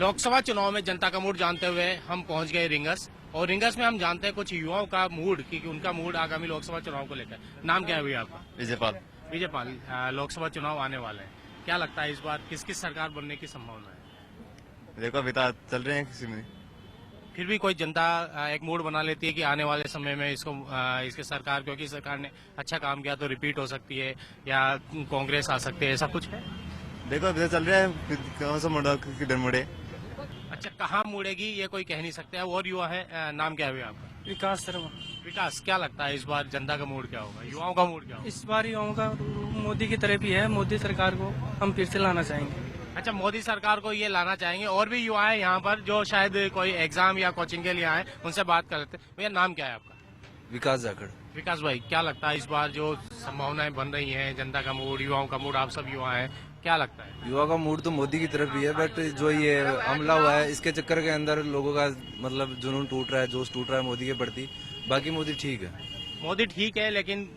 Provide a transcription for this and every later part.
लोकसभा चुनाव में जनता का मूड जानते हुए हम पहुंच गए रिंगस, और रिंगस में हम जानते हैं कुछ युवाओं का मूड कि उनका मूड आगामी लोकसभा चुनाव को लेकर। नाम क्या है भैया आपका? विजयपाल। विजयपाल, लोकसभा चुनाव आने वाले हैं, क्या लगता है इस बार किस किस सरकार बनने की संभावना है? देखो अभी तो चल रहे हैं किसी में। फिर भी कोई जनता एक मूड बना लेती है कि आने वाले समय में इसको इसके सरकार, क्योंकि सरकार ने अच्छा काम किया तो रिपीट हो सकती है या कांग्रेस आ सकती है, ऐसा कुछ है? देखो अभी तो चल रहा है कौन सा मुड़ा किधर मुड़े। अच्छा, कहाँ मुड़ेगी ये कोई कह नहीं सकते। और युवा है, नाम क्या है भैया आपका? विकास शर्मा। विकास, क्या लगता है इस बार जनता का मूड क्या होगा, युवाओं का मूड क्या होगा? इस बार युवाओं का मोदी की तरफ ही है, मोदी सरकार को हम फिर से लाना चाहेंगे। अच्छा, मोदी सरकार को ये लाना चाहेंगे। और भी युवा है यहाँ पर जो शायद कोई एग्जाम या कोचिंग के लिए आए, उनसे बात कर लेते हैं। भैया नाम क्या है आपका? विकास जाखड़। विकास भाई, क्या लगता है इस बार जो संभावनाएं बन रही हैं, जनता का मूड, युवाओं का मूड, आप सब युवा हैं, क्या लगता है? युवा का मूड तो मोदी की तरफ ही है, बट जो ये हमला हुआ है इसके चक्कर के अंदर लोगों का मतलब जुनून टूट रहा है, जोश टूट रहा है मोदी के प्रति। बाकी मोदी ठीक है। मोदी ठीक है, लेकिन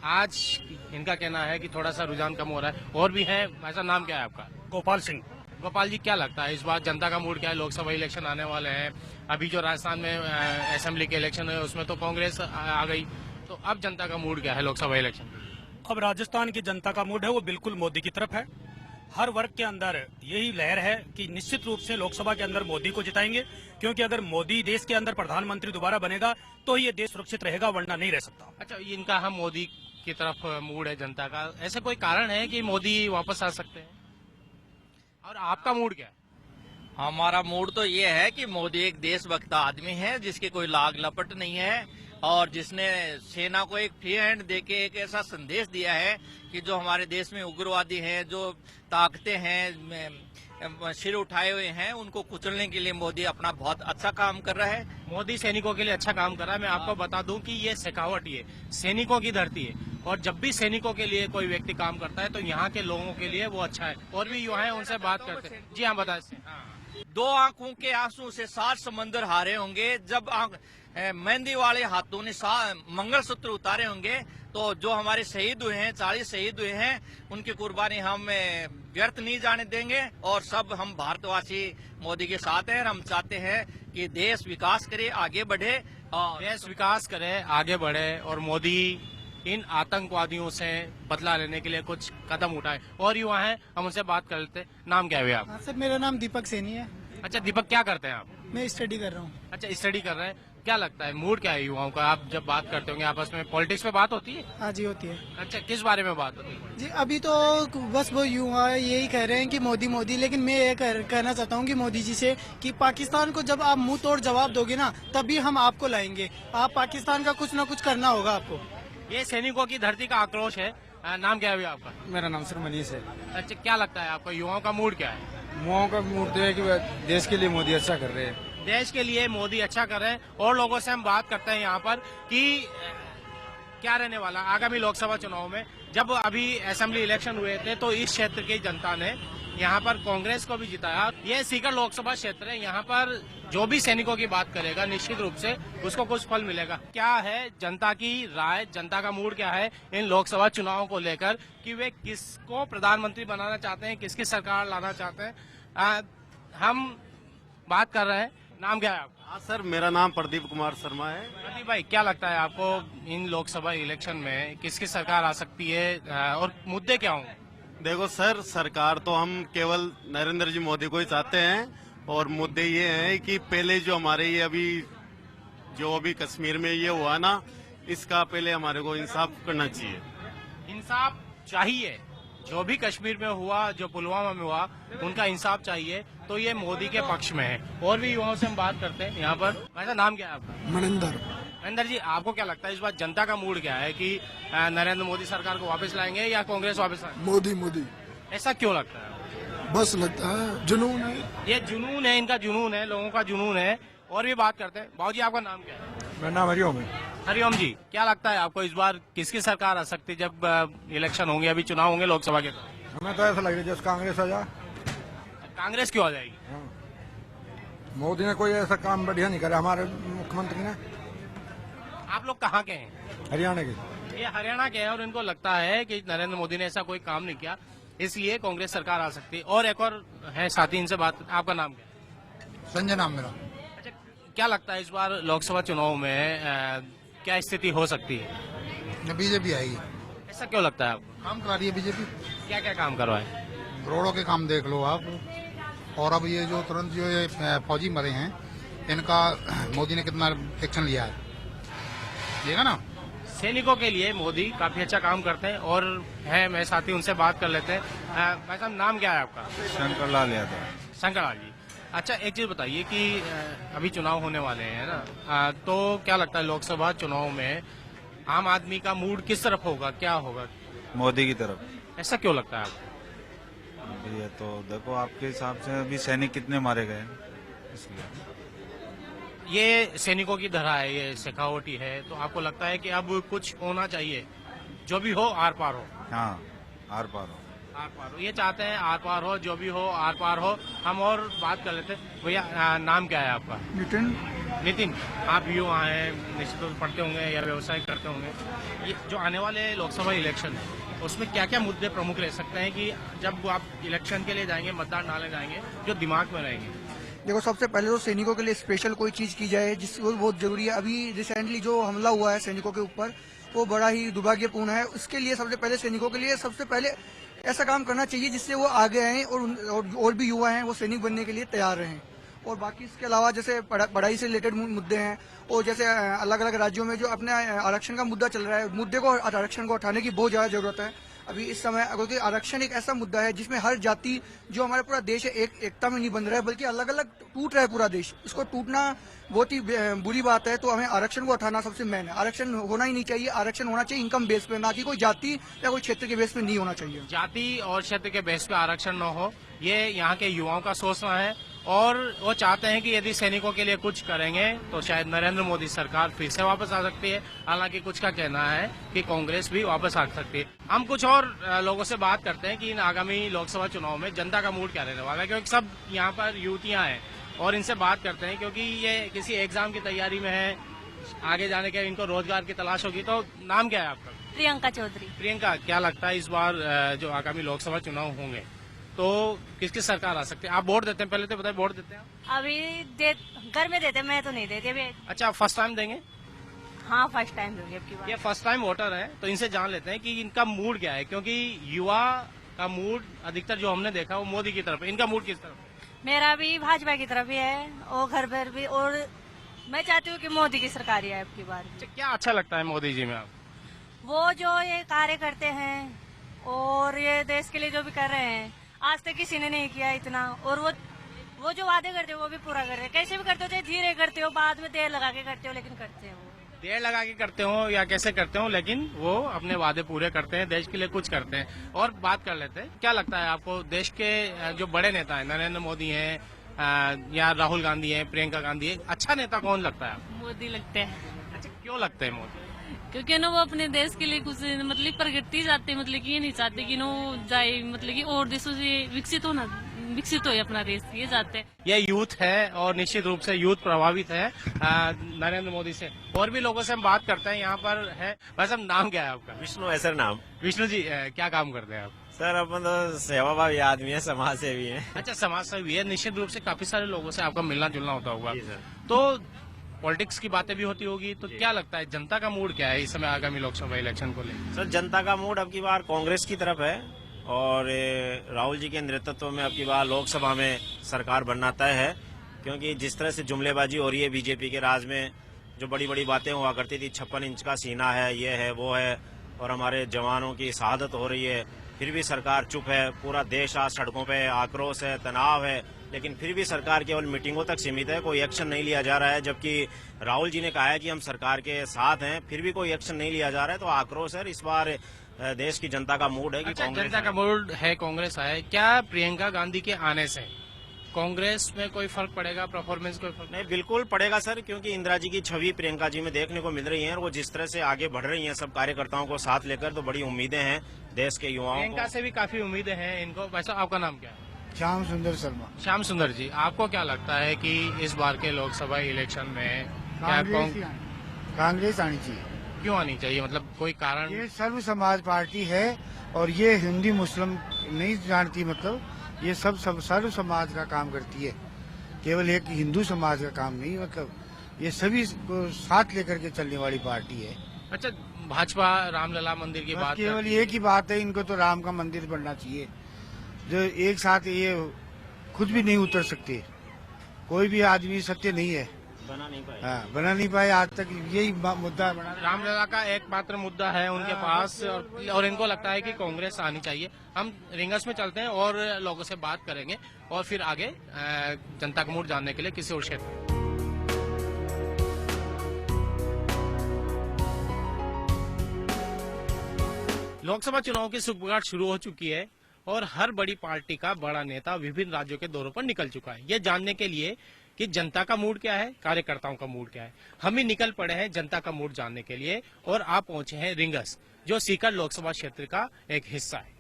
आज इनका कहना है कि थोड़ा सा रुझान कम हो रहा है। और भी है, ऐसा नाम क्या है आपका? गोपाल सिंह। गोपाल जी, क्या लगता है इस बार जनता का मूड क्या है? लोकसभा इलेक्शन आने वाले हैं, अभी जो राजस्थान में असेंबली के इलेक्शन है उसमें तो कांग्रेस आ गई, तो अब जनता का मूड क्या है लोकसभा इलेक्शन? अब राजस्थान की जनता का मूड है वो बिल्कुल मोदी की तरफ है। हर वर्ग के अंदर यही लहर है कि निश्चित रूप से लोकसभा के अंदर मोदी को जिताएंगे, क्योंकि अगर मोदी देश के अंदर प्रधानमंत्री दोबारा बनेगा तो ये देश सुरक्षित रहेगा, वरना नहीं रह सकता। अच्छा, इनका हम मोदी की तरफ मूड है जनता का, ऐसे कोई कारण है कि मोदी वापस आ सकते हैं? और आपका मूड क्या है? हमारा मूड तो ये है कि मोदी एक देशभक्त आदमी है, जिसकी कोई लाग लपट नहीं है, और जिसने सेना को एक फ्री हैंड देके एक ऐसा संदेश दिया है कि जो हमारे देश में उग्रवादी हैं, जो ताकतें हैं, सिर उठाए हुए हैं, उनको कुचलने के लिए मोदी अपना बहुत अच्छा काम कर रहा है। मोदी सैनिकों के लिए अच्छा काम कर रहा है। मैं आपको बता दूं कि ये शेखावट, ये सैनिकों की धरती है, और जब भी सैनिकों के लिए कोई व्यक्ति काम करता है तो यहाँ के लोगों के लिए वो अच्छा है। और भी युवा है, उनसे बात करते हैं। जी हाँ, बताइए। दो आंखों के आंसू से 7 समंदर हारे होंगे, जब मेहंदी वाले हाथों ने मंगलसूत्र उतारे होंगे, तो जो हमारे शहीद हुए हैं, 40 शहीद हुए हैं, उनकी कुर्बानी हम व्यर्थ नहीं जाने देंगे। और सब हम भारतवासी मोदी के साथ हैं। हम चाहते हैं कि देश विकास करे, आगे बढ़े, और देश विकास करे, आगे बढ़े, और मोदी इन आतंकवादियों से बदला लेने के लिए कुछ कदम उठाए। और युवा हैं, हम उनसे बात कर लेते हैं। नाम क्या है आप? सर, मेरा नाम दीपक सैनी है। अच्छा दीपक, क्या करते हैं आप? मैं स्टडी कर रहा हूँ। अच्छा, स्टडी कर रहे हैं। क्या लगता है मूड क्या है युवाओं का? आप जब बात करते होंगे आपस में, पॉलिटिक्स पे बात होती है? हाँ जी, होती है। अच्छा, किस बारे में बात होती है? जी, अभी तो बस वो युवा यही कह रहे हैं कि मोदी मोदी, लेकिन मैं ये कहना चाहता हूँ कि मोदी जी से कि पाकिस्तान को जब आप मुंह तोड़ जवाब दोगे ना, तभी हम आपको लाएंगे। आप पाकिस्तान का कुछ न कुछ करना होगा आपको। ये सैनिकों की धरती का आक्रोश है। नाम क्या है भैया आपका? मेरा नाम सर मनीष है। अच्छा, क्या लगता है आपको युवाओं का मूड क्या है? युवाओं का मूड है कि देश के लिए मोदी अच्छा कर रहे हैं। देश के लिए मोदी अच्छा कर रहे हैं। और लोगों से हम बात करते हैं यहाँ पर कि क्या रहने वाला आगामी लोकसभा चुनाव में। जब अभी असेंबली इलेक्शन हुए थे तो इस क्षेत्र की जनता ने यहाँ पर कांग्रेस को भी जिताया। ये सीकर लोकसभा क्षेत्र है, यहाँ पर जो भी सैनिकों की बात करेगा निश्चित रूप से उसको कुछ फल मिलेगा। क्या है जनता की राय, जनता का मूड क्या है इन लोकसभा चुनावों को लेकर कि वे किसको प्रधानमंत्री बनाना चाहते हैं, किसकी सरकार लाना चाहते हैं? हम बात कर रहे हैं। नाम क्या है आपका? हाँ सर, मेरा नाम प्रदीप कुमार शर्मा है। प्रदीप भाई, क्या लगता है आपको इन लोकसभा इलेक्शन में किसकी सरकार आ सकती है और मुद्दे क्या होंगे? देखो सर, सरकार तो हम केवल नरेंद्र जी मोदी को ही चाहते हैं, और मुद्दे ये हैं कि पहले जो हमारे ये अभी कश्मीर में ये हुआ ना, इसका पहले हमारे को इंसाफ करना चाहिए। इंसाफ चाहिए, जो भी कश्मीर में हुआ, जो पुलवामा में हुआ, उनका इंसाफ चाहिए, तो ये मोदी के पक्ष में है। और भी युवाओं से हम बात करते हैं यहाँ पर। वैसा नाम क्या है आपका? मनिंदर जी, आपको क्या लगता है इस बार जनता का मूड क्या है कि नरेंद्र मोदी सरकार को वापस लाएंगे या कांग्रेस वापस लाएंगे? मोदी। ऐसा क्यों लगता है? बस लगता है जुनून है। ये जुनून है, इनका जुनून है, लोगों का जुनून है। और भी बात करते हैं। बाबू जी, आपका नाम क्या है? मेरा नाम हरिओम है। हरिओम जी, क्या लगता है आपको इस बार किसकी सरकार आ सकती है जब इलेक्शन होंगे, अभी चुनाव होंगे लोकसभा के? हमें तो ऐसा लग रहा है जैसे कांग्रेस आ जाए। कांग्रेस क्यों आ जाएगी? मोदी ने कोई ऐसा काम बढ़िया नहीं करा, हमारे मुख्यमंत्री ने। आप लोग कहाँ के हैं? हरियाणा के। ये हरियाणा के हैं और इनको लगता है कि नरेंद्र मोदी ने ऐसा कोई काम नहीं किया, इसलिए कांग्रेस सरकार आ सकती है। और एक और है साथी, इनसे बात। आपका नाम क्या है? संजय नाम मेरा। अच्छा, क्या लगता है इस बार लोकसभा चुनाव में क्या स्थिति हो सकती है? बीजेपी आएगी। ऐसा क्यों लगता है आपको? काम करा रही है बीजेपी, क्या क्या काम करवाए? रोडों के काम देख लो आप। और अब ये जो तुरंत जो ये फौजी मरे हैं, इनका मोदी ने कितना एक्शन लिया है, देखा ना। सैनिकों के लिए मोदी काफी अच्छा काम करते हैं और है मेरे साथी, उनसे बात कर लेते हैं। भाई साहब, नाम क्या है आपका? शंकर लाल यादव। शंकर लाल जी। अच्छा, एक चीज बताइए कि अभी चुनाव होने वाले हैं ना, तो क्या लगता है लोकसभा चुनाव में आम आदमी का मूड किस तरफ होगा, क्या होगा? मोदी की तरफ। ऐसा क्यों लगता है आपको? ये तो देखो आपके हिसाब से अभी सैनिक कितने मारे गए इसलिए। ये सैनिकों की धरा है, ये शेखावटी है, तो आपको लगता है कि अब कुछ होना चाहिए, जो भी हो आर पार हो? हाँ, आर पार हो। आर पार हो, ये चाहते हैं आर पार हो, जो भी हो आर पार हो। हम और बात कर लेते हैं। भैया, नाम क्या है आपका? नितिन। नितिन, आप युवा हैं, निश्चित रूप से पढ़ते होंगे या व्यवसाय करते होंगे। ये जो आने वाले लोकसभा इलेक्शन है, उसमें क्या क्या मुद्दे प्रमुख रह सकते हैं कि जब आप इलेक्शन के लिए जाएंगे, मतदान डालने जाएंगे, जो दिमाग में रहेंगे? देखो, सबसे पहले तो सैनिकों के लिए स्पेशल कोई चीज की जाए, जिस वो बहुत जरूरी है। अभी रिसेंटली जो हमला हुआ है सैनिकों के ऊपर, वो बड़ा ही दुर्भाग्यपूर्ण है। उसके लिए सबसे पहले सैनिकों के लिए सबसे पहले ऐसा काम करना चाहिए जिससे वो आगे आए और भी युवा हैं वो सैनिक बनने के लिए तैयार रहें। और बाकी इसके अलावा जैसे पढ़ाई से रिलेटेड मुद्दे हैं, और जैसे अलग अलग राज्यों में जो अपने आरक्षण का मुद्दा चल रहा है, मुद्दे को आरक्षण को हटाने की बहुत ज्यादा जरूरत है अभी इस समय। क्योंकि आरक्षण एक ऐसा मुद्दा है जिसमें हर जाति, जो हमारा पूरा देश है, एकता में नहीं बन रहा है, बल्कि अलग अलग टूट रहा है पूरा देश। इसको टूटना बहुत ही बुरी बात है। तो हमें आरक्षण को हटाना सबसे मेन है। आरक्षण होना ही नहीं चाहिए। आरक्षण होना चाहिए इनकम बेस पे, ना कि कोई जाति या कोई क्षेत्र के बेस पे नहीं होना चाहिए। जाति और क्षेत्र के बेस पे आरक्षण न हो, ये यहाँ के युवाओं का सोचना है। और वो चाहते हैं कि यदि सैनिकों के लिए कुछ करेंगे तो शायद नरेंद्र मोदी सरकार फिर से वापस आ सकती है। हालांकि कुछ का कहना है कि कांग्रेस भी वापस आ सकती है। हम कुछ और लोगों से बात करते हैं कि इन आगामी लोकसभा चुनाव में जनता का मूड क्या रहने वाला है, क्योंकि सब यहाँ पर युवतियां हैं और इनसे बात करते हैं, क्योंकि ये किसी एग्जाम की तैयारी में है, आगे जाने के इनको रोजगार की तलाश होगी। तो नाम क्या है आपका? प्रियंका चौधरी। प्रियंका, क्या लगता है इस बार जो आगामी लोकसभा चुनाव होंगे तो किसकी सरकार आ सकती है? आप वोट देते हैं? पहले तो बताइए, वोट देते हैं? अभी घर में देते, मैं तो नहीं देती अभी। अच्छा, फर्स्ट टाइम देंगे? हाँ, फर्स्ट टाइम दूंगी अब की बार। ये फर्स्ट टाइम वोटर है, तो इनसे जान लेते हैं कि इनका मूड क्या है, क्योंकि युवा का मूड अधिकतर जो हमने देखा वो मोदी की तरफ है। इनका मूड किस तरफ है? मेरा भी भाजपा की तरफ ही है और घर पर भी, और मैं चाहती हूँ कि मोदी की सरकार ही आए अब की बार। अच्छा, क्या अच्छा लगता है मोदी जी में आप? वो जो ये कार्य करते हैं और ये देश के लिए जो भी कर रहे हैं, आज तक किसी ने नहीं किया इतना। और वो जो वादे करते हो वो भी पूरा करते हैं। कैसे भी करते हो, चाहे धीरे करते हो, बाद में देर लगा के करते हो, लेकिन करते हो। देर लगा के करते हो या कैसे करते हो, लेकिन वो अपने वादे पूरे करते हैं, देश के लिए कुछ करते हैं। और बात कर लेते हैं, क्या लगता है आपको देश के जो बड़े नेता हैं, नरेंद्र मोदी हैं या राहुल गांधी हैं, प्रियंका गांधी है, अच्छा नेता कौन लगता है आपको? मोदी लगते हैं। अच्छा, क्यों लगते हैं मोदी? क्योंकि ना वो अपने देश के लिए कुछ मतलब प्रगति चाहते, मतलब कि ये नहीं चाहते कि नो जाए, मतलब कि और देशों से विकसित हो अपना देश, ये चाहते हैं। ये यूथ है और निश्चित रूप से यूथ प्रभावित है नरेंद्र मोदी से। और भी लोगों से हम बात करते हैं। यहाँ पर है, वैसे नाम क्या है आपका? विष्णु है सर नाम। विष्णु जी, क्या काम करते हैं आप? सर अपन तो सेवाभावी आदमी है, समाज सेवी है। अच्छा, समाज सेवी है। निश्चित रूप से काफी सारे लोगों से आपका मिलना जुलना होता होगा, जी सर। तो पॉलिटिक्स की बातें भी होती होगी। तो क्या लगता है जनता का मूड क्या है इस समय आगामी लोकसभा इलेक्शन को लेकर? सर, जनता का मूड अब की बार कांग्रेस की तरफ है और राहुल जी के नेतृत्व में अब की बार लोकसभा में सरकार बनना तय है। क्योंकि जिस तरह से जुमलेबाजी हो रही है बीजेपी के राज में, जो बड़ी बड़ी बातें हुआ करती थी, 56 इंच का सीना है, ये है वो है, और हमारे जवानों की शहादत हो रही है, फिर भी सरकार चुप है। पूरा देश आज सड़कों पे आक्रोश है, तनाव है, लेकिन फिर भी सरकार केवल मीटिंगों तक सीमित है, कोई एक्शन नहीं लिया जा रहा है। जबकि राहुल जी ने कहा है कि हम सरकार के साथ हैं, फिर भी कोई एक्शन नहीं लिया जा रहा है। तो आक्रोश है। इस बार देश की जनता का मूड है कि अच्छा, कांग्रेस जनता का मूड है कांग्रेस आए। क्या प्रियंका गांधी के आने से कांग्रेस में कोई फर्क पड़ेगा, परफॉर्मेंस कोई फर्क? नहीं, बिल्कुल पड़ेगा सर, क्योंकि इंदिरा जी की छवि प्रियंका जी में देखने को मिल रही है और वो जिस तरह से आगे बढ़ रही हैं सब कार्यकर्ताओं को साथ लेकर, तो बड़ी उम्मीदें हैं देश के युवाओं को। प्रियंका से भी काफी उम्मीदें हैं इनको। वैसे आपका नाम क्या है? श्याम सुंदर शर्मा। श्याम सुंदर जी, आपको क्या लगता है कि इस बार के लोकसभा इलेक्शन में क्या कांग्रेस आनी चाहिए। क्यों आनी चाहिए, मतलब कोई कारण? ये सर्व समाज पार्टी है और ये हिंदी मुस्लिम नहीं जानती, मतलब ये सब सर्व समाज का काम करती है। केवल एक हिंदू समाज का काम नहीं, मतलब ये सभी को साथ लेकर के चलने वाली पार्टी है। अच्छा, भाजपा रामलला मंदिर की बस बात केवल एक ही बात है, इनको तो राम का मंदिर बनना चाहिए। जो एक साथ ये खुद भी नहीं उतर सकते, कोई भी आदमी सत्य नहीं है, बना नहीं पाए। हाँ, बना नहीं पाए आज तक, यही मुद्दा बना। रामलला का एकमात्र मुद्दा है उनके पास, और इनको लगता है कि कांग्रेस आनी चाहिए। हम रिंगस में चलते हैं और लोगों से बात करेंगे और फिर आगे जनता का मूड जानने के लिए किसी और क्षेत्र में। लोकसभा चुनाव की सुगबुगाहट शुरू हो चुकी है और हर बड़ी पार्टी का बड़ा नेता विभिन्न राज्यों के दौरों पर निकल चुका है, ये जानने के लिए कि जनता का मूड क्या है, कार्यकर्ताओं का मूड क्या है। हम ही निकल पड़े हैं जनता का मूड जानने के लिए और आप पहुंचे हैं रिंगस, जो सीकर लोकसभा क्षेत्र का एक हिस्सा है।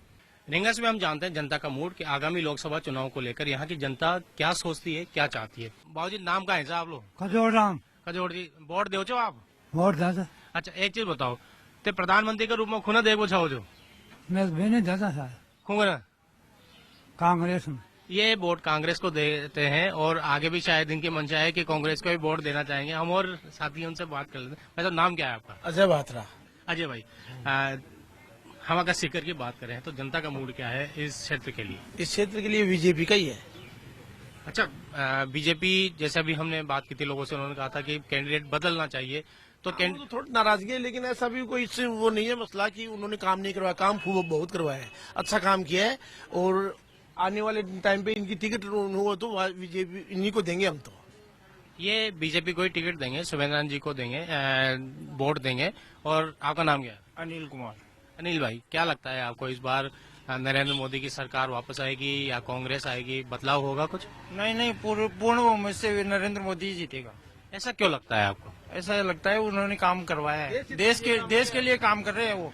रिंगस में हम जानते हैं जनता का मूड कि आगामी लोकसभा चुनाव को लेकर यहाँ की जनता क्या सोचती है, क्या चाहती है। बाबूजी, नाम का है आप लोग? खजोर राम। खजोर जी, वोट दो आप? वोट दादा अच्छा, एक चीज बताओ, ते प्रधानमंत्री के रूप में खुना देखो छाओ जो मैं दादा था खुंगना कांग्रेस में। ये वोट कांग्रेस को देते हैं और आगे भी शायद इनकी मंशा है कि कांग्रेस को भी वोट देना चाहेंगे। हम और साथी उनसे बात कर लेते हैं। वैसे नाम क्या है आपका? अजय बात्रा। अजय भाई, हम अगर सीकर की बात करें तो जनता का मूड क्या है इस क्षेत्र के लिए? इस क्षेत्र के लिए बीजेपी का ही है। अच्छा, बीजेपी जैसे अभी हमने बात की थी लोगों से, उन्होंने कहा था कि कैंडिडेट बदलना चाहिए, तो थोड़ी नाराजगी है, लेकिन ऐसा भी कोई इससे वो नहीं है मसला कि उन्होंने काम नहीं करवाया। काम खूब बहुत करवाया है, अच्छा काम किया है, और आने वाले टाइम पे इनकी टिकट हो तो बीजेपी इन्हीं को देंगे हम तो। ये बीजेपी को ही टिकट देंगे, सुमेंद्र जी को देंगे, वोट देंगे। और आपका नाम क्या है? अनिल कुमार। अनिल भाई, क्या लगता है आपको इस बार नरेंद्र मोदी की सरकार वापस आएगी या कांग्रेस आएगी, बदलाव होगा कुछ? नहीं, पूर्ण बहुमत से नरेंद्र मोदी जीतेगा। ऐसा क्यों लगता है आपको? ऐसा लगता है उन्होंने काम करवाया है, देश के लिए काम कर रहे हैं, वो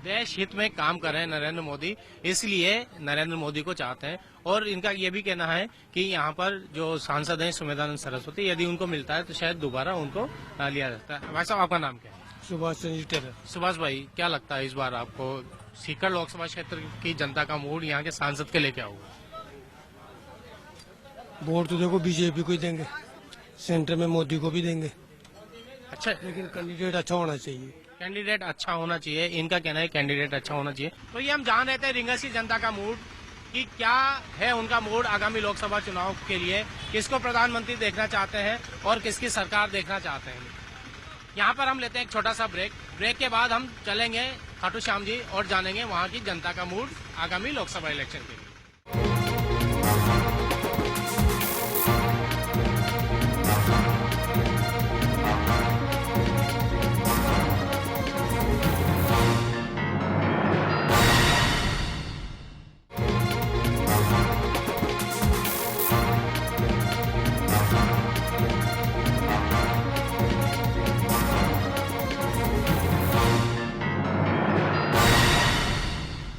देश हित में काम कर रहे हैं नरेंद्र मोदी, इसलिए नरेंद्र मोदी को चाहते हैं। और इनका ये भी कहना है कि यहाँ पर जो सांसद हैं सुमेधानंद सरस्वती, यदि उनको मिलता है तो शायद दोबारा उनको लिया जाता है। वैसा आपका नाम क्या है? सुभाष चंद्र टेलर। सुभाष भाई, क्या लगता है इस बार आपको सीकर लोकसभा क्षेत्र की जनता का मूड यहाँ के सांसद के लिए क्या होगा? वोट तो देखो बीजेपी को ही देंगे, सेंटर में मोदी को भी देंगे। अच्छा, लेकिन कैंडिडेट अच्छा होना चाहिए। कैंडिडेट अच्छा होना चाहिए, इनका कहना है कैंडिडेट अच्छा होना चाहिए। तो ये हम जान रहे थे रिंगस की जनता का मूड कि क्या है उनका मूड आगामी लोकसभा चुनाव के लिए, किसको प्रधानमंत्री देखना चाहते हैं और किसकी सरकार देखना चाहते हैं। यहाँ पर हम लेते हैं एक छोटा सा ब्रेक के बाद हम चलेंगे खाटू श्याम जी और जानेंगे वहाँ की जनता का मूड आगामी लोकसभा इलेक्शन के लिए।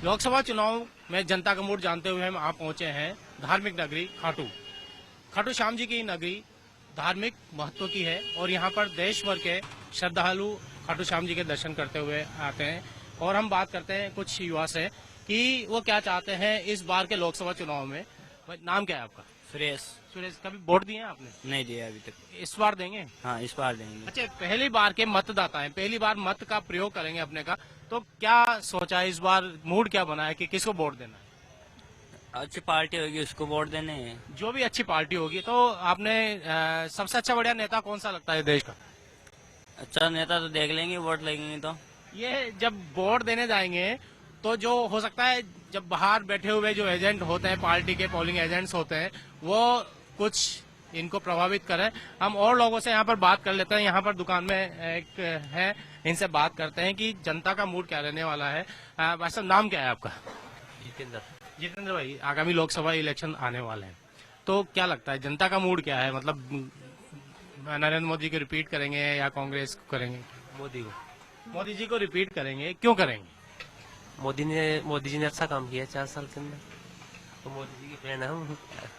लोकसभा चुनाव में जनता का मूड जानते हुए हम आप पहुंचे हैं धार्मिक नगरी खाटू श्याम जी की नगरी धार्मिक महत्व की है और यहाँ पर देश भर के श्रद्धालु खाटू श्याम जी के दर्शन करते हुए आते हैं। और हम बात करते हैं कुछ युवा से कि वो क्या चाहते हैं इस बार के लोकसभा चुनाव में। नाम क्या है आपका? सुरेश। सुरेश, कभी वोट दिए आपने? नहीं दिया अभी तक। इस बार देंगे? हाँ, इस बार देंगे। अच्छा, पहली बार के मतदाता हैं, पहली बार मत का प्रयोग करेंगे अपने का, तो क्या सोचा है इस बार, मूड क्या बना है कि किसको वोट देना है? अच्छी पार्टी होगी उसको वोट देने हैं। जो भी अच्छी पार्टी होगी। तो आपने सबसे अच्छा बढ़िया नेता कौन सा लगता है देश का? अच्छा नेता तो देख लेंगे, वोट लगेंगे तो। ये जब वोट देने जाएंगे तो जो हो सकता है जब बाहर बैठे हुए जो एजेंट होते हैं, पार्टी के पोलिंग एजेंट्स होते हैं, वो कुछ इनको प्रभावित करें। हम और लोगों से यहाँ पर बात कर लेते हैं। यहाँ पर दुकान में एक है, इनसे बात करते हैं कि जनता का मूड क्या रहने वाला है। वैसे नाम क्या है आपका? जितेंद्र भाई, आगामी लोकसभा इलेक्शन आने वाले हैं, तो क्या लगता है जनता का मूड क्या है? मतलब नरेंद्र मोदी को रिपीट करेंगे या कांग्रेस को करेंगे? मोदी जी को रिपीट करेंगे। क्यों करेंगे? मोदी जी ने अच्छा काम किया 4 साल के अंदर, तो मोदी जी की फैन है हम।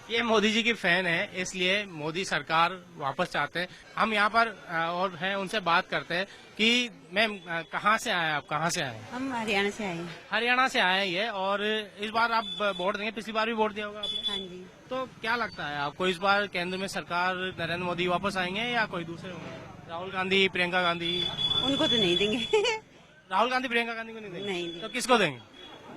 ये मोदी जी की फैन है, इसलिए मोदी सरकार वापस चाहते हैं। हम यहाँ पर और हैं, उनसे बात करते हैं कि मैम कहाँ से आए आप? कहाँ से आए? हम हरियाणा से आए हैं। हरियाणा से आए हैं ये, और इस बार आप वोट देंगे? पिछली बार भी वोट दिया होगा आपने? हाँ जी। तो क्या लगता है आपको, इस बार केंद्र में सरकार नरेंद्र मोदी वापस आएंगे या कोई दूसरे होंगे? राहुल गांधी, प्रियंका गांधी? उनको तो नहीं देंगे। राहुल गांधी, प्रियंका गांधी को नहीं देंगे? नहीं। तो किसको देंगे?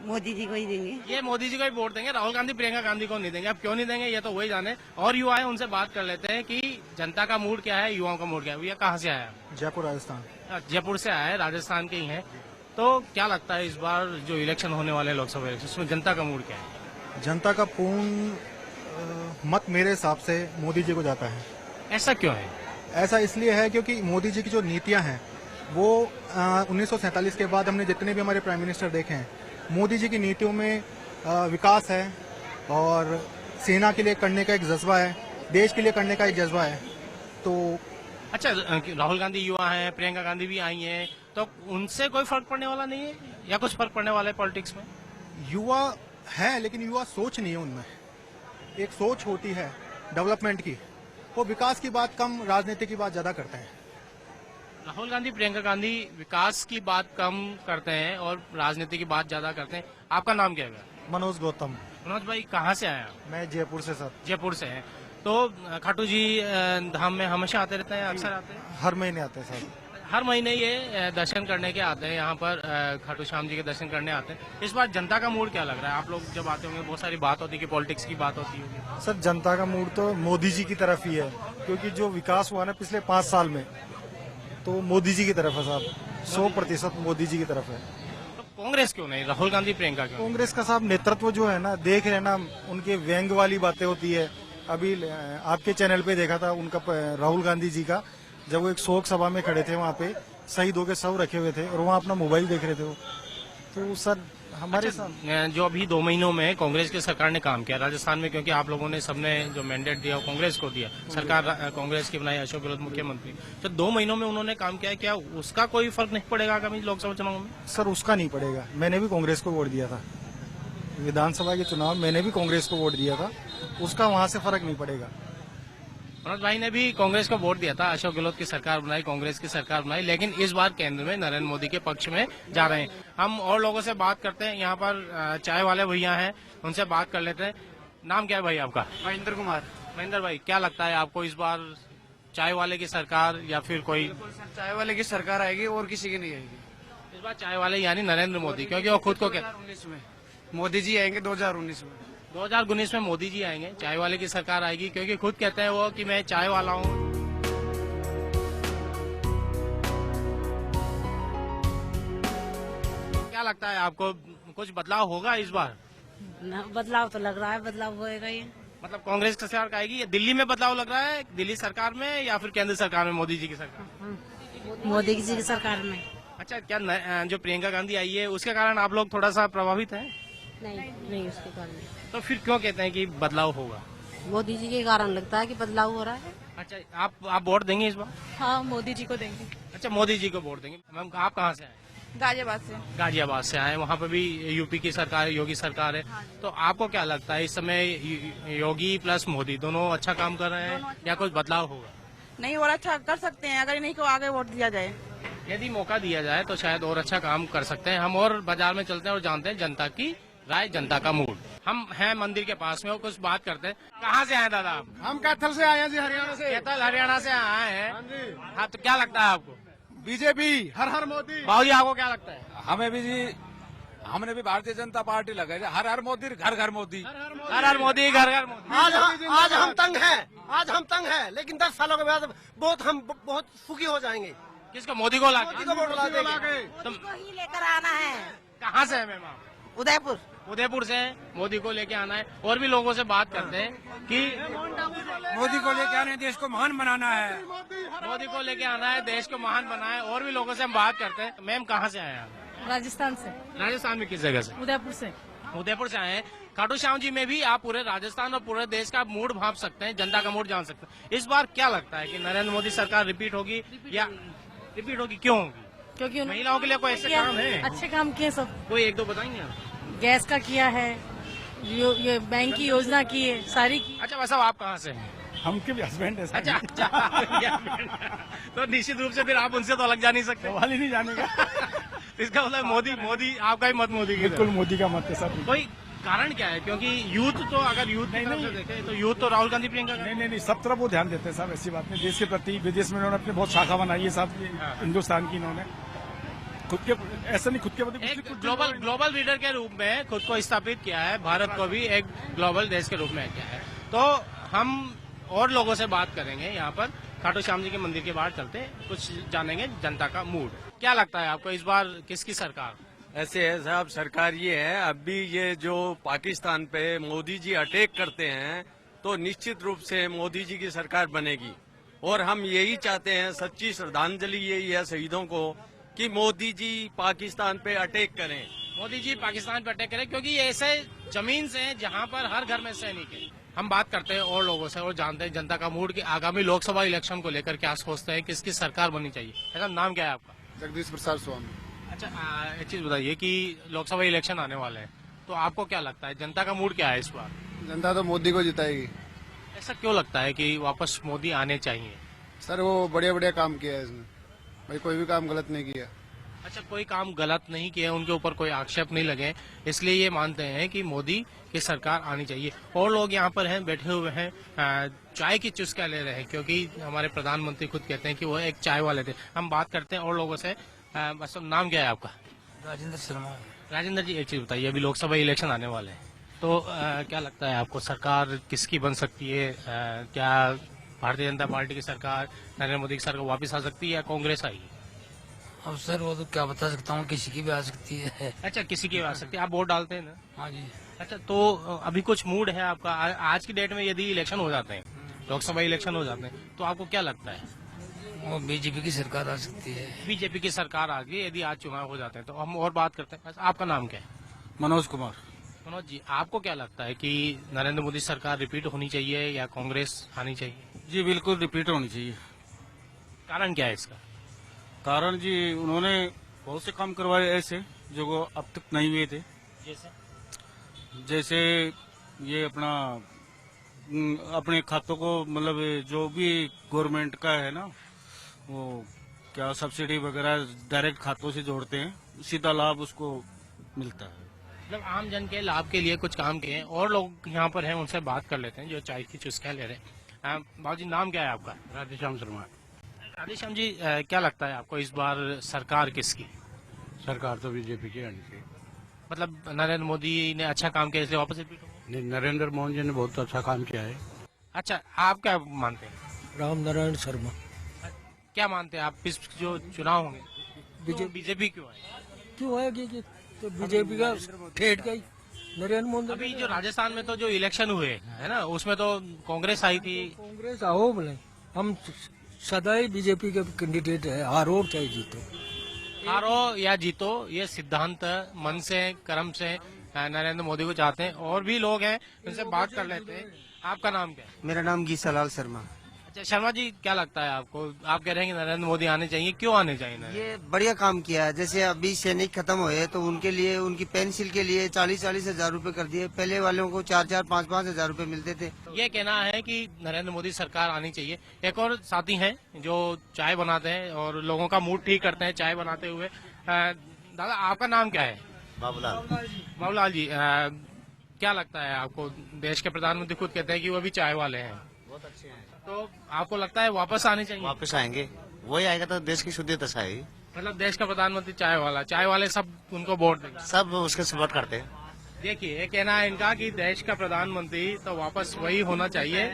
मोदी जी को ही देंगे। ये मोदी जी को ही वोट देंगे, राहुल गांधी, प्रियंका गांधी को नहीं देंगे। अब क्यों नहीं देंगे ये तो वही जाने। और युवा है, उनसे बात कर लेते हैं कि जनता का मूड क्या है, युवाओं का मूड क्या है। भैया कहाँ से आया? जयपुर राजस्थान। जयपुर से आया है, राजस्थान के ही हैं। तो क्या लगता है इस बार जो इलेक्शन होने वाले हैं, लोकसभा इलेक्शन, उसमें जनता का मूड क्या है? जनता का पूर्ण मत मेरे हिसाब से मोदी जी को जाता है। ऐसा क्यों है? ऐसा इसलिए है क्योंकि मोदी जी की जो नीतियां हैं वो 1947 के बाद हमने जितने भी हमारे प्राइम मिनिस्टर देखे हैं, मोदी जी की नीतियों में विकास है और सेना के लिए करने का एक जज्बा है, देश के लिए करने का एक जज्बा है। तो अच्छा, राहुल गांधी युवा हैं, प्रियंका गांधी भी आई हैं, तो उनसे कोई फर्क पड़ने वाला नहीं है या कुछ फर्क पड़ने वाला है पॉलिटिक्स में? युवा है लेकिन युवा सोच नहीं है उनमें। एक सोच होती है डेवलपमेंट की, वो विकास की बात कम, राजनीति की बात ज्यादा करते हैं। राहुल गांधी, प्रियंका गांधी विकास की बात कम करते हैं और राजनीति की बात ज्यादा करते हैं। आपका नाम क्या है? मनोज गौतम। मनोज भाई कहाँ से आए? मैं जयपुर से सर। जयपुर से हैं। तो खाटू जी धाम में हमेशा आते रहते हैं, अक्सर आते हैं? हर महीने आते हैं सर। हर महीने ये दर्शन करने के आते हैं, यहाँ पर खाटू श्याम जी के दर्शन करने आते हैं। इस बार जनता का मूड क्या लग रहा है? आप लोग जब आते होंगे बहुत सारी बात होती है कि पॉलिटिक्स की बात होती होगी। सर जनता का मूड तो मोदी जी की तरफ ही है, क्योंकि जो विकास हुआ ना पिछले 5 साल में, तो मोदी जी की तरफ है साहब, 100% मोदी जी की तरफ है। तो कांग्रेस क्यों नहीं? राहुल गांधी, प्रियंका क्यों? कांग्रेस का साहब नेतृत्व जो है ना, देख रहे हैं ना, उनके व्यंग वाली बातें होती है। अभी आपके चैनल पे देखा था उनका, राहुल गांधी जी का, जब वो एक शोक सभा में खड़े थे, वहाँ पे शहीदों के शव रखे हुए थे और वहाँ अपना मोबाइल देख रहे थे वो। तो सर हमारे साथ जो अभी 2 महीनों में कांग्रेस की सरकार ने काम किया राजस्थान में, क्योंकि आप लोगों ने सबने जो मैंडेट दिया वो कांग्रेस को दिया, सरकार कांग्रेस की बनाई, अशोक गहलोत मुख्यमंत्री, तो 2 महीनों में उन्होंने काम किया है, क्या उसका कोई फर्क नहीं पड़ेगा आगामी लोकसभा चुनाव में? सर उसका नहीं पड़ेगा। मैंने भी कांग्रेस को वोट दिया था, विधानसभा के चुनाव मैंने भी कांग्रेस को वोट दिया था, उसका वहाँ से फर्क नहीं पड़ेगा। मनोज भाई ने भी कांग्रेस को वोट दिया था, अशोक गहलोत की सरकार बनाई, कांग्रेस की सरकार बनाई, लेकिन इस बार केंद्र में नरेंद्र मोदी के पक्ष में जा रहे हैं। हम और लोगों से बात करते हैं, यहाँ पर चाय वाले भैया हैं, उनसे बात कर लेते हैं। नाम क्या है भाई आपका? महेंद्र कुमार। महेंद्र भाई क्या लगता है आपको, इस बार चाय वाले की सरकार या फिर कोई? चाय वाले की सरकार आएगी और किसी की नहीं आएगी। इस बार चाय वाले यानी नरेंद्र मोदी, क्योंकि वो खुद को 2019 में मोदी जी आएंगे। 2019 में 2019 में मोदी जी आएंगे, चाय वाले की सरकार आएगी, क्योंकि खुद कहते हैं वो कि मैं चाय वाला हूँ। क्या लगता है आपको, कुछ बदलाव होगा इस बार? बदलाव तो लग रहा है, बदलाव होएगा ये। मतलब कांग्रेस की सरकार आएगी या दिल्ली में बदलाव लग रहा है, दिल्ली सरकार में या फिर केंद्र सरकार में, मोदी जी की सरकार? मोदी जी की सरकार में। अच्छा, क्या जो प्रियंका गांधी आई है उसके कारण आप लोग थोड़ा सा प्रभावित हैं? नहीं उसके कारण। तो फिर क्यों कहते हैं कि बदलाव होगा? मोदी जी के कारण लगता है कि बदलाव हो रहा है। अच्छा, आप वोट देंगे इस बार? हाँ, मोदी जी को देंगे। अच्छा, मोदी जी को वोट देंगे। मैम आप कहाँ से आए? गाजियाबाद से। गाजियाबाद से आए, वहाँ पर भी यूपी की सरकार, योगी सरकार है। तो आपको क्या लगता है इस समय योगी प्लस मोदी दोनों अच्छा काम कर रहे हैं या कुछ बदलाव होगा? नहीं, और अच्छा कर सकते हैं अगर इन्हीं को आगे वोट दिया जाए। यदि मौका दिया जाए तो शायद और अच्छा काम कर सकते हैं। हम और बाजार में चलते हैं और जानते हैं जनता की राय, जनता का मूड। हम हैं मंदिर के पास में और कुछ बात करते हैं। कहाँ से आए दादा आप? हम कैथल से आए हैं जी, हरियाणा से। कैथल हरियाणा से आए हैं। हाँ, तो क्या लगता है आपको? बीजेपी, हर हर मोदी। बाबू जी आपको क्या लगता है? हमें भी जी, हमने भी भारतीय जनता पार्टी लगाई, हर हर मोदी, घर घर मोदी, हर हर मोदी, घर घर मोदी। आज हम तंग हैं, लेकिन 10 सालों के बाद हम बहुत सुखी हो जाएंगे। किसको? मोदी को ला मोदी को वोट ला देंगे। उसको ही लेकर आना है। कहाँ से है मैम आप? उदयपुर। उदयपुर से मोदी को लेके आना है। और भी लोगों से बात करते हैं कि मोदी को लेके आने, देश को महान बनाना है, मोदी को लेके आना है, देश को महान बनाए। और भी लोगों से हम बात करते हैं। मैम कहाँ से आए हैं? राजस्थान से। राजस्थान में किस जगह से? उदयपुर से। उदयपुर से आए हैं। खाटू श्याम जी में भी आप पूरे राजस्थान और पूरे देश का मूड भाप सकते हैं, जनता का मूड जान सकते हैं। इस बार क्या लगता है कि नरेंद्र मोदी सरकार रिपीट होगी या रिपीट होगी? क्यों होगी? क्योंकि महिलाओं के लिए कोई ऐसे काम है? अच्छे काम किए सब। कोई एक दो बताएंगे आप? गैस का किया है, ये बैंक की योजना की है, सारी की। अच्छा, वैसा आप कहाँ से हैं? हम के भी हस्बैंड है। अच्छा। तो निश्चित रूप से फिर आप उनसे तो अलग जा नहीं सकते। सवाल ही नहीं जाने का। इसका मतलब मोदी आपका ही मत मोदी की बिल्कुल मोदी का मत है सर। कोई कारण क्या है? क्योंकि यूथ तो अगर यूथ की तरफ से देखें तो यूथ तो राहुल गांधी प्रियंका गांधी। नहीं, सब तरफ वो ध्यान देते हैं साहब, ऐसी बात नहीं। देश के प्रति विदेश में उन्होंने अपने बहुत शाखा बनाई है साहब, हिंदुस्तान की। इन्होंने खुद के ऐसा नहीं, खुद के प्रति एक ग्लोबल लीडर के रूप में खुद को स्थापित किया है, भारत को भी एक ग्लोबल देश के रूप में किया है। तो हम और लोगों से बात करेंगे यहाँ पर, खाटू श्याम जी के मंदिर के बाहर चलते हैं, कुछ जानेंगे जनता का मूड। क्या लगता है आपको इस बार किसकी सरकार? ऐसे है साहब, सरकार ये है, अभी ये जो पाकिस्तान पे मोदी जी अटैक करते हैं तो निश्चित रूप से मोदी जी की सरकार बनेगी। और हम यही चाहते हैं, सच्ची श्रद्धांजलि यही है शहीदों को कि मोदी जी पाकिस्तान पे अटैक करें। मोदी जी पाकिस्तान पर अटैक करें, क्योंकि ये ऐसे जमीन से हैं जहाँ पर हर घर में सैनिक है। हम बात करते हैं और लोगों से और जानते हैं जनता का मूड कि आगामी लोकसभा इलेक्शन को लेकर क्या सोचते हैं, किसकी सरकार बननी चाहिए। ऐसा नाम क्या है आपका? जगदीश प्रसाद स्वामी। अच्छा, एक चीज बताइए कि लोकसभा इलेक्शन आने वाले हैं, तो आपको क्या लगता है जनता का मूड क्या है इस बार? जनता तो मोदी को जिताएगी। ऐसा क्यों लगता है कि वापस मोदी आने चाहिए? सर वो बढ़िया काम किया है इसने, भाई कोई भी काम गलत नहीं किया। अच्छा, कोई काम गलत नहीं किया, उनके ऊपर कोई आक्षेप नहीं लगे, इसलिए ये मानते हैं कि मोदी की सरकार आनी चाहिए। और लोग यहाँ पर हैं, बैठे हुए हैं, चाय की चुस्का ले रहे हैं, क्योंकि हमारे प्रधानमंत्री खुद कहते हैं कि वो एक चाय वाले थे। हम बात करते हैं और लोगों से। बस नाम क्या है आपका? राजेंद्र शर्मा। राजेंद्र जी, एक चीज बताइए, अभी लोकसभा इलेक्शन आने वाले हैं, तो क्या लगता है आपको सरकार किसकी बन सकती है? क्या भारतीय जनता पार्टी की सरकार, नरेंद्र मोदी की सरकार वापस आ सकती है या कांग्रेस आएगी? अब सर वो तो क्या बता सकता हूँ, किसी की भी आ सकती है। अच्छा, किसी की भी आ सकती है। आप वोट डालते हैं ना? हाँ जी। अच्छा, तो अभी कुछ मूड है आपका? आज की डेट में यदि इलेक्शन हो जाते हैं, लोकसभा इलेक्शन हो जाते हैं, तो आपको क्या लगता है? वो बीजेपी की सरकार आ सकती है। बीजेपी की सरकार आ गई यदि आज चुनाव हो जाते हैं। तो हम और बात करते हैं। आपका नाम क्या है? मनोज कुमार। मनोज जी, आपको क्या लगता है कि नरेंद्र मोदी सरकार रिपीट होनी चाहिए या कांग्रेस आनी चाहिए? जी बिल्कुल रिपीट होनी चाहिए। कारण क्या है इसका? कारण जी उन्होंने बहुत से काम करवाए ऐसे जो अब तक नहीं हुए थे। जैसे ये अपने खातों को, मतलब जो भी गवर्नमेंट का है ना, वो क्या सब्सिडी वगैरह डायरेक्ट खातों से जोड़ते हैं, सीधा लाभ उसको मिलता है। मतलब आम जन के लाभ के लिए कुछ काम किए हैं। और लोग यहाँ पर हैं, उनसे बात कर लेते हैं जो चाय की चुस्कियाँ ले रहे हैं। बाबूजी, नाम क्या है आपका? राधेश्याम शर्मा। राधेश्याम जी, क्या लगता है आपको इस बार सरकार किसकी? सरकार तो बीजेपी की आनी चाहिए। मतलब नरेंद्र मोदी ने अच्छा काम किया इसलिए वापस रिपीट होगा? नहीं, नरेंद्र मोदी जी ने बहुत अच्छा काम किया है। अच्छा, आप क्या मानते हैं? राम नारायण शर्मा। क्या मानते हैं आप, इस जो चुनाव होंगे बीजेपी क्यों आए? क्यों आएगी कि तो बीजेपी का ठेठ गई नरेंद्र मोदी। अभी जो राजस्थान में तो जो इलेक्शन हुए है ना, उसमें तो कांग्रेस आई थी। कांग्रेस आओ बोले, हम सदा ही बीजेपी के कैंडिडेट है, हारो चाहे जीतो। हारो या जीतो, ये सिद्धांत मन से कर्म से नरेंद्र मोदी को चाहते हैं। और भी लोग हैं, उनसे बात कर लेते हैं। आपका नाम क्या है? मेरा नाम गीसालाल शर्मा। अच्छा शर्मा जी, क्या लगता है आपको? आप कह रहे हैं कि नरेंद्र मोदी आने चाहिए, क्यों आने चाहिए? ये बढ़िया काम किया है। जैसे अभी सैनिक खत्म हुए तो उनके लिए, उनकी पेंसिल के लिए 40-40 हजार रूपए कर दिए। पहले वालों को 4-4, 5-5 हजार रूपए मिलते थे। ये कहना है कि नरेंद्र मोदी सरकार आनी चाहिए। एक और साथी हैं जो चाय बनाते हैं और लोगों का मूड ठीक करते हैं चाय बनाते हुए। दादा, आपका नाम क्या है? बाबूलाल जी, क्या लगता है आपको? देश के प्रधानमंत्री खुद कहते हैं कि वो भी चाय वाले हैं, बहुत अच्छे हैं, तो आपको लगता है वापस आने चाहिए? वापस आएंगे, वही आएगा तो देश की शुद्ध दशा आएगी। मतलब देश का प्रधानमंत्री चाय वाले सब उनको वोट देंगे, सब उसके सपोर्ट करते हैं। देखिए, ये कहना है इनका कि देश का प्रधानमंत्री तो वापस वही होना चाहिए।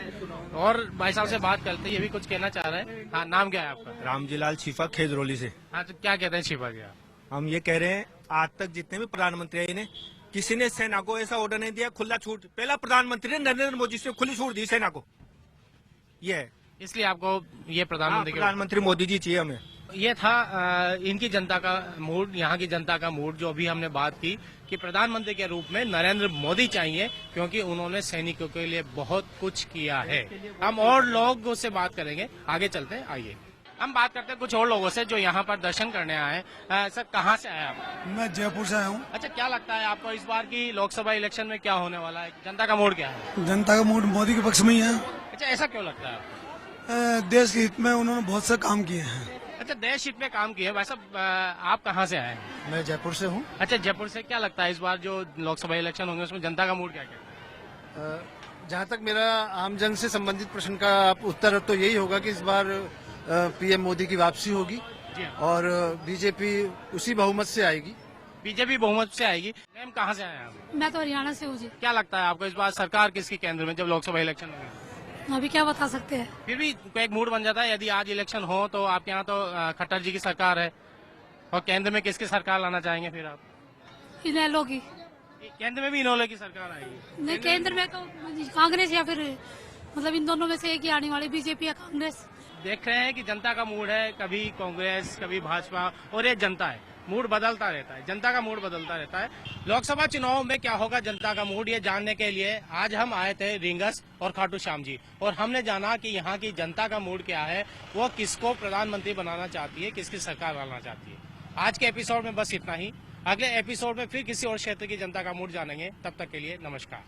और भाई साहब से बात करते हैं, ये भी कुछ कहना चाह रहे हैं। हाँ, नाम क्या है आपका? रामजीलाल छिपा, खेजरोली से। हाँ, तो क्या कहते हैं छिपा जी आप? हम ये कह रहे हैं, आज तक जितने भी प्रधानमंत्री आए ने, किसी ने सेना को ऐसा ऑर्डर नहीं दिया खुला छूट। पहला प्रधानमंत्री ने नरेंद्र मोदी से खुली छूट दी सेना को। ये है, इसलिए आपको ये प्रधानमंत्री मोदी जी चाहिए हमें। ये था इनकी जनता का मूड, यहाँ की जनता का मूड, जो अभी हमने बात की कि प्रधानमंत्री के रूप में नरेंद्र मोदी चाहिए, क्योंकि उन्होंने सैनिकों के लिए बहुत कुछ किया है। हम और लोगों से बात करेंगे, आगे चलते हैं। आइए हम बात करते हैं कुछ और लोगों से जो यहाँ पर दर्शन करने आए हैं। सर, कहाँ से आए आप? मैं जयपुर से आया हूँ। अच्छा, क्या लगता है आपको इस बार की लोकसभा इलेक्शन में क्या होने वाला है? जनता का मूड क्या है? जनता का मूड मोदी के पक्ष में ही है। अच्छा, ऐसा क्यों लगता है आपको? देश के हित में उन्होंने बहुत से काम किए हैं। अच्छा, अच्छा, देश हित में काम किया। वैसे आप कहाँ से आए हैं? मैं जयपुर से हूँ। अच्छा, जयपुर से। क्या लगता है इस बार जो लोकसभा इलेक्शन होंगे उसमें जनता का मूड क्या क्या है? जहाँ तक मेरा आमजन से संबंधित प्रश्न का उत्तर तो यही होगा कि इस बार पीएम मोदी की वापसी होगी और बीजेपी उसी बहुमत से आएगी। बीजेपी बहुमत से आएगी। मैम, कहाँ से आए हैं आप? मैं तो हरियाणा से हूँ जी। क्या लगता है आपको इस बार सरकार किसकी केंद्र में जब लोकसभा इलेक्शन होंगे? अभी क्या बता सकते हैं। फिर भी एक मूड बन जाता है यदि आज इलेक्शन हो तो आपके यहाँ तो खट्टर जी की सरकार है और केंद्र में किसकी सरकार लाना चाहेंगे फिर आप? इनेलो की। केंद्र में भी इनेलो की सरकार आएगी? नहीं, केंद्र में तो कांग्रेस या फिर मतलब इन दोनों में से एक ही आने वाली, बीजेपी या कांग्रेस। देख रहे हैं कि जनता का मूड है, कभी कांग्रेस कभी भाजपा, और ये जनता है, मूड बदलता रहता है, जनता का मूड बदलता रहता है। लोकसभा चुनाव में क्या होगा जनता का मूड, ये जानने के लिए आज हम आए थे रींगस और खाटू श्याम जी, और हमने जाना कि यहाँ की जनता का मूड क्या है, वो किसको प्रधानमंत्री बनाना चाहती है, किसकी सरकार बनाना चाहती है। आज के एपिसोड में बस इतना ही। अगले एपिसोड में फिर किसी और क्षेत्र की जनता का मूड जानेंगे। तब तक के लिए नमस्कार।